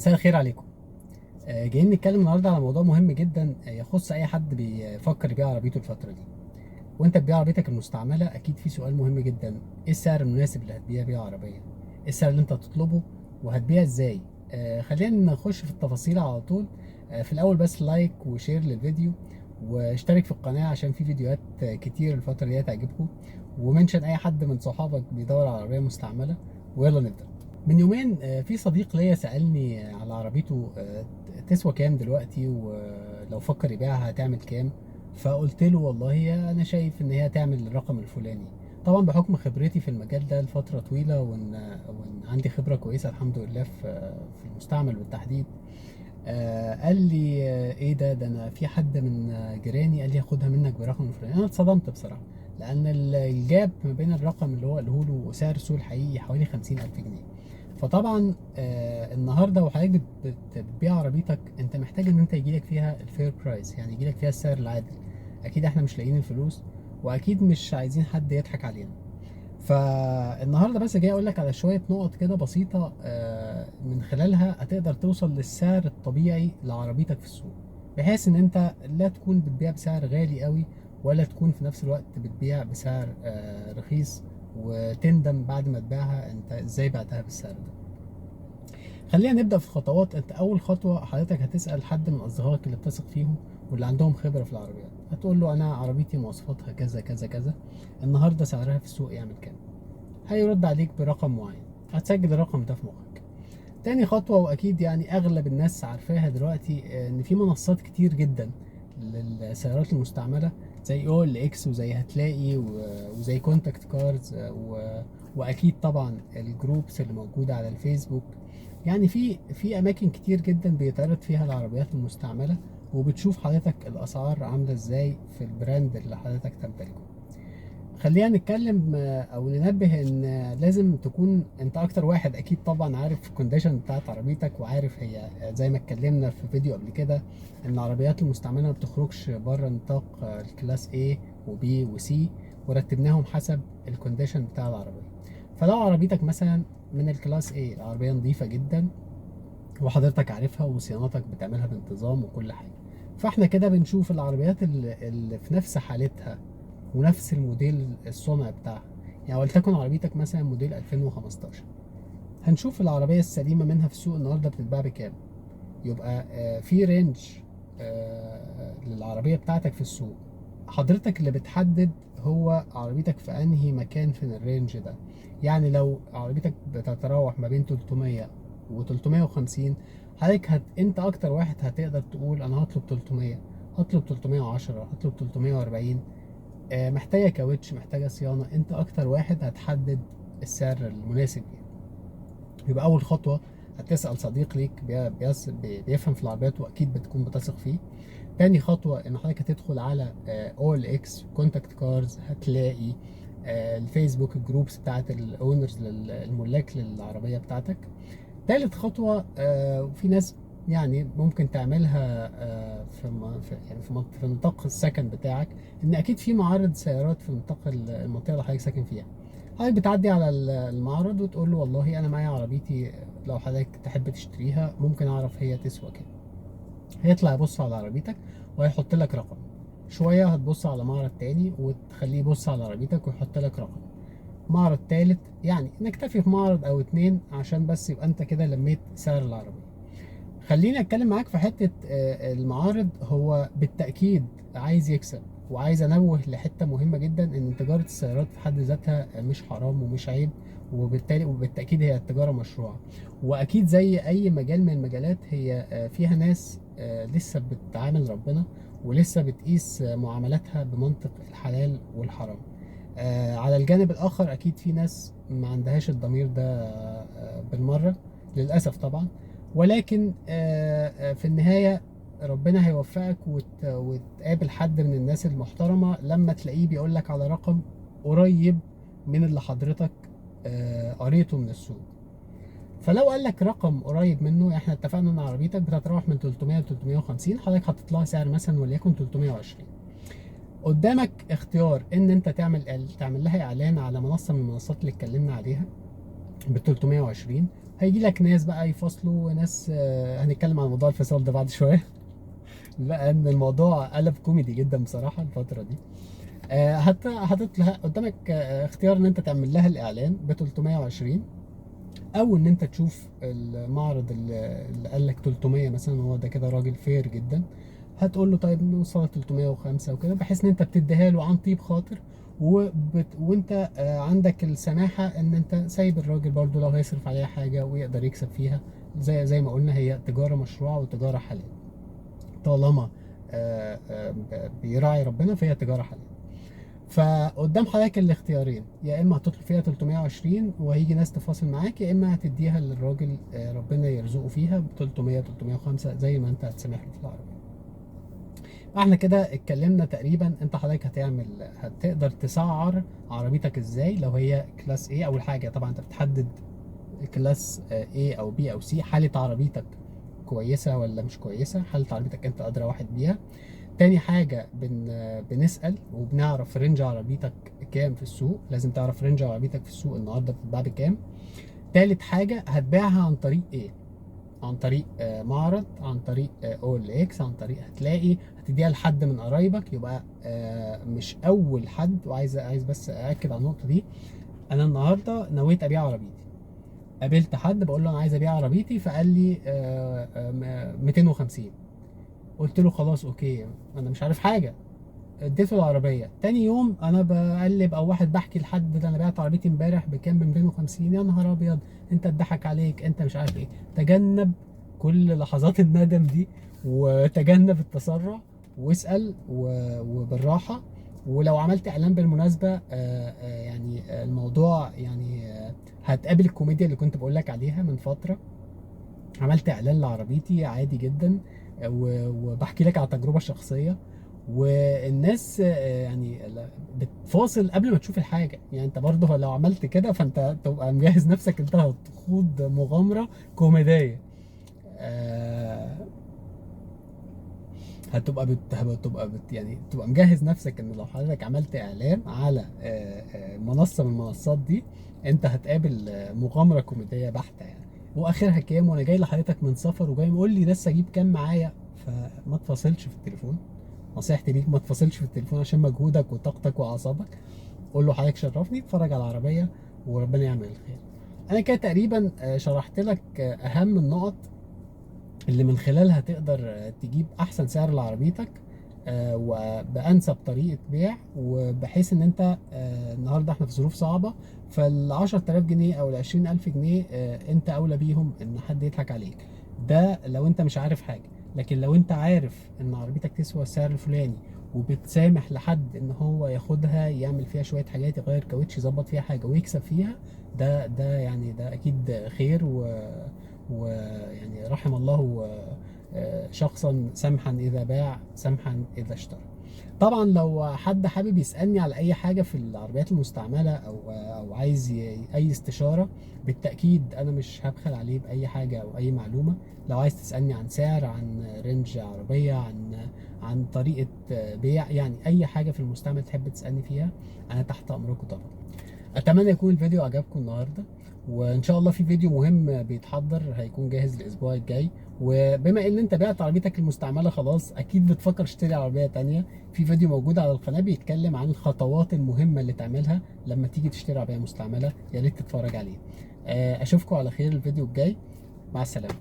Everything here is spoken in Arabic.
مساء الخير عليكم. جايين نتكلم النهارده على موضوع مهم جدا، يخص اي حد بيفكر يبيع عربيته الفتره دي. وانت بتبيع عربيتك المستعمله اكيد في سؤال مهم جدا: ايه السعر المناسب اللي هتبيع بيه عربيه؟ ايه السعر اللي انت هتطلبه؟ وهتبيع ازاي؟ خلينا نخش في التفاصيل على طول. في الاول بس لايك وشير للفيديو، واشترك في القناه عشان في فيديوهات كتير الفتره دي هتعجبكم. ومنشن اي حد من صحابك بيدور على عربيه مستعمله. ويلا نبدا. من يومين في صديق ليا سألني على عربيته تسوى كام دلوقتي، ولو فكر يبيعها هتعمل كام. فقلت له والله انا شايف ان هي تعمل الرقم الفلاني. طبعا بحكم خبرتي في المجال ده لفترة طويلة، وان عندي خبرة كويسة الحمد لله في المستعمل بالتحديد. قال لي ايه ده انا في حد من جيراني قال لي هاخدها منك برقم الفلاني. انا اتصدمت بصراحة، لان الجاب ما بين الرقم اللي هو قاله له وسعر السوق الحقيقي حوالي 50,000 جنيه. فطبعا النهارده وحضرتك بتبيع عربيتك، انت محتاج ان انت يجيلك فيها الفير برايس، يعني يجيلك فيها السعر العادل. اكيد احنا مش لاقيين الفلوس، واكيد مش عايزين حد يضحك علينا. فالنهارده بس جاي اقول لك على شويه نقط كده بسيطه، من خلالها هتقدر توصل للسعر الطبيعي لعربيتك في السوق، بحيث ان انت لا تكون بتبيع بسعر غالي قوي، ولا تكون في نفس الوقت بتبيع بسعر رخيص وتندم بعد ما تبيعها انت ازاي بعتها بالسعر ده. خلينا نبدأ في الخطوات. انت اول خطوة حضرتك هتسأل حد من اصدقائك اللي بتثق فيهم واللي عندهم خبرة في العربيات. هتقول له انا عربيتي مواصفاتها كذا كذا كذا، النهاردة سعرها في السوق يعمل كام. هيرد عليك برقم معين، هتسجل الرقم ده في مخك. تاني خطوة، واكيد يعني اغلب الناس عارفاها دلوقتي، ان في منصات كتير جدا للسيارات المستعملة، زي او ال اكس وزي هتلاقي وزي كونتاكت كارز، واكيد طبعا الجروبس اللي موجودة على الفيسبوك. يعني في اماكن كتير جدا بيتعرض فيها العربيات المستعملة، وبتشوف حضرتك الاسعار عاملة ازاي في البراند اللي حضرتك تمتلكه. خلينا نتكلم او ننبه ان لازم تكون انت اكتر واحد اكيد طبعا عارف الكونديشن بتاعت عربيتك، وعارف هي زي ما اتكلمنا في فيديو قبل كده ان العربيات المستعمله ما بتخرجش بره نطاق الكلاس A و B و C، ورتبناهم حسب الكونديشن بتاع العربيه. فلو عربيتك مثلا من الكلاس A، العربيه نظيفه جدا وحضرتك عارفها وصيانتك بتعملها بانتظام وكل حاجه، فاحنا كده بنشوف العربيات اللي في نفس حالتها ونفس الموديل الصنع بتاعها. يعني ولتكن عربيتك مثلا موديل 2015، هنشوف العربية السليمة منها في السوق النهاردة بتتباع بكام. يبقى في رينج للعربية بتاعتك في السوق. حضرتك اللي بتحدد هو عربيتك في انهي مكان في الرينج ده. يعني لو عربيتك بتتراوح ما بين 300 و 350، حضرتك انت اكتر واحد هتقدر تقول انا هطلب 300، هطلب 310، هطلب 340. محتاجه كاوتش، محتاجه صيانه، انت اكتر واحد هتحدد السعر المناسب ليك. يبقى اول خطوه هتسال صديق ليك بيفهم في العربيات واكيد بتكون بتثق فيه. تاني خطوه ان حضرتك هتدخل على اول اكس كونتاكت كارز، هتلاقي الفيسبوك الجروبس بتاعت الاونرز الملاك للعربيه بتاعتك. تالت خطوة، وفي ناس يعني ممكن تعملها يعني في نطاق السكن بتاعك، ان اكيد في معارض سيارات في نطاق المنطقة اللي حضرتك ساكن فيها. حضرتك بتعدي على المعرض وتقول له والله انا معايا عربيتي، لو حضرتك تحب تشتريها ممكن اعرف هي تسوى كام. هيطلع يبص على عربيتك وهيحط لك رقم. شوية هتبص على معرض تاني وتخليه يبص على عربيتك ويحط لك رقم. معرض تالت، يعني نكتفي في معرض او اتنين عشان بس يبقى انت كده لميت سعر العربية. خليني اتكلم معاك في حتة المعارض. هو بالتأكيد عايز يكسب، وعايز انوه لحتة مهمة جدا ان تجارة السيارات في حد ذاتها مش حرام ومش عيب، وبالتالي وبالتأكيد هي التجارة مشروعة. واكيد زي اي مجال من المجالات هي فيها ناس لسه بتعامل ربنا، ولسه بتقيس معاملاتها بمنطق الحلال والحرام. على الجانب الآخر أكيد في ناس ما عندهاش الضمير ده بالمرة، للأسف طبعا. ولكن في النهاية ربنا هيوفقك وتقابل حد من الناس المحترمة لما تلاقيه بيقول لك على رقم قريب من اللي حضرتك قريته من السوق. فلو قال لك رقم قريب منه، احنا اتفقنا ان عربيتك بتتراوح من 300 ل 350، حضرتك حاطط لها سعر مثلا وليكن 320. قدامك اختيار ان انت تعمل لها اعلان على منصه من المنصات اللي اتكلمنا عليها ب 320. هيجي لك ناس بقى يفصلوا وناس هنتكلم عن موضوع الفصال ده بعد شويه. لان الموضوع قلب كوميدي جدا بصراحه الفتره دي. هتطلع قدامك اختيار ان انت تعمل لها الاعلان ب 320، او ان انت تشوف المعرض اللي قال لك 300 مثلا، هو ده كده راجل فير جدا، هتقول له طيب نوصل 305 وكده، بحيث ان انت بتديها له عن طيب خاطر، وانت عندك السماحه ان انت سايب الراجل برضو لو هيصرف عليها حاجه ويقدر يكسب فيها. زي ما قلنا، هي تجاره مشروعه وتجاره حلال، طالما بيراعي ربنا فهي تجاره حلال. فقدام حضرتك الاختيارين، يا اما هتطلب فيها 320 وهيجي ناس تفاصل معاك، يا اما هتديها للراجل ربنا يرزقه فيها ب 300 305 زي ما انت هتسمح له في العربيه. احنا كده اتكلمنا تقريبا انت حضرتك هتقدر تسعر عربيتك ازاي لو هي كلاس A. اول حاجه طبعا انت بتحدد كلاس A او B او C، حاله عربيتك كويسه ولا مش كويسه، حاله عربيتك انت ادرى واحد بيها. تاني حاجة بنسأل وبنعرف رينج عربيتك كام في السوق، لازم تعرف رينج عربيتك في السوق النهاردة بتتباع بكام. تالت حاجة هتبيعها عن طريق ايه؟ عن طريق معرض، عن طريق OLX، عن طريق هتديها لحد من قرايبك، يبقى مش أول حد. عايز بس أأكد على النقطة دي. أنا النهاردة نويت أبيع عربيتي، قابلت حد بقول له أنا عايز أبيع عربيتي، فقال لي 250. قلت له خلاص اوكي، انا مش عارف حاجه، اديته العربيه. تاني يوم انا بقلب او واحد بحكي لحد ده انا بعت عربيتي امبارح بكام، ب 250. يا نهار ابيض، انت اتضحك عليك، انت مش عارف ايه. تجنب كل لحظات الندم دي، وتجنب التسرع، واسال وبالراحه. ولو عملت اعلان بالمناسبه يعني الموضوع يعني هتقابل الكوميديا اللي كنت بقول لك عليها من فتره. عملت اعلان لعربيتي عادي جدا، وبحكي لك على تجربه شخصيه، والناس يعني بتفاصل قبل ما تشوف الحاجه. يعني انت برضه لو عملت كده فانت تبقى مجهز نفسك انت هتخوض مغامره كوميديه. آه، يعني تبقى مجهز نفسك ان لو حضرتك عملت اعلان على منصه من المنصات دي، انت هتقابل مغامره كوميديه بحته يعني. واخرها كام وانا جاي لحضرتك من سفر وجاي يقول لي لسه اجيب كام معايا، فما تفاصلش في التليفون. نصيحتي ليك ما تفاصلش في التليفون عشان مجهودك وطاقتك واعصابك. قول له حضرتك شرفني اتفرج على العربيه وربنا يعمل الخير. انا كده تقريبا شرحت لك اهم النقط اللي من خلالها تقدر تجيب احسن سعر لعربيتك وبانسب طريقه بيع، وبحيث ان انت النهارده احنا في ظروف صعبه، فال 10000 جنيه او ال 20000 جنيه انت اولى بيهم ان حد يضحك عليك. ده لو انت مش عارف حاجه. لكن لو انت عارف ان عربيتك تسوى السعر الفلاني، وبتسامح لحد ان هو ياخدها يعمل فيها شويه حاجات، يغير كاوتش، يظبط فيها حاجه ويكسب فيها، ده يعني ده اكيد خير. ويعني رحم الله شخصا سمحا اذا باع سمحا اذا اشترى. طبعا لو حد حابب يسالني على اي حاجه في العربيات المستعمله او عايز اي استشاره، بالتاكيد انا مش هبخل عليه باي حاجه او اي معلومه. لو عايز تسالني عن سعر، عن رينج عربيه، عن طريقه بيع، يعني اي حاجه في المستعمل تحب تسالني فيها، انا تحت امركم طبعا. اتمنى يكون الفيديو عجبكم النهارده، وان شاء الله في فيديو مهم بيتحضر هيكون جاهز الاسبوع الجاي. وبما ان انت بعت عربيتك المستعمله خلاص، اكيد بتفكر تشتري عربيه تانية، في فيديو موجود على القناه بيتكلم عن الخطوات المهمه اللي تعملها لما تيجي تشتري عربيه مستعمله، يا ريت تتفرج عليه. اشوفكم على خير الفيديو الجاي، مع السلامه.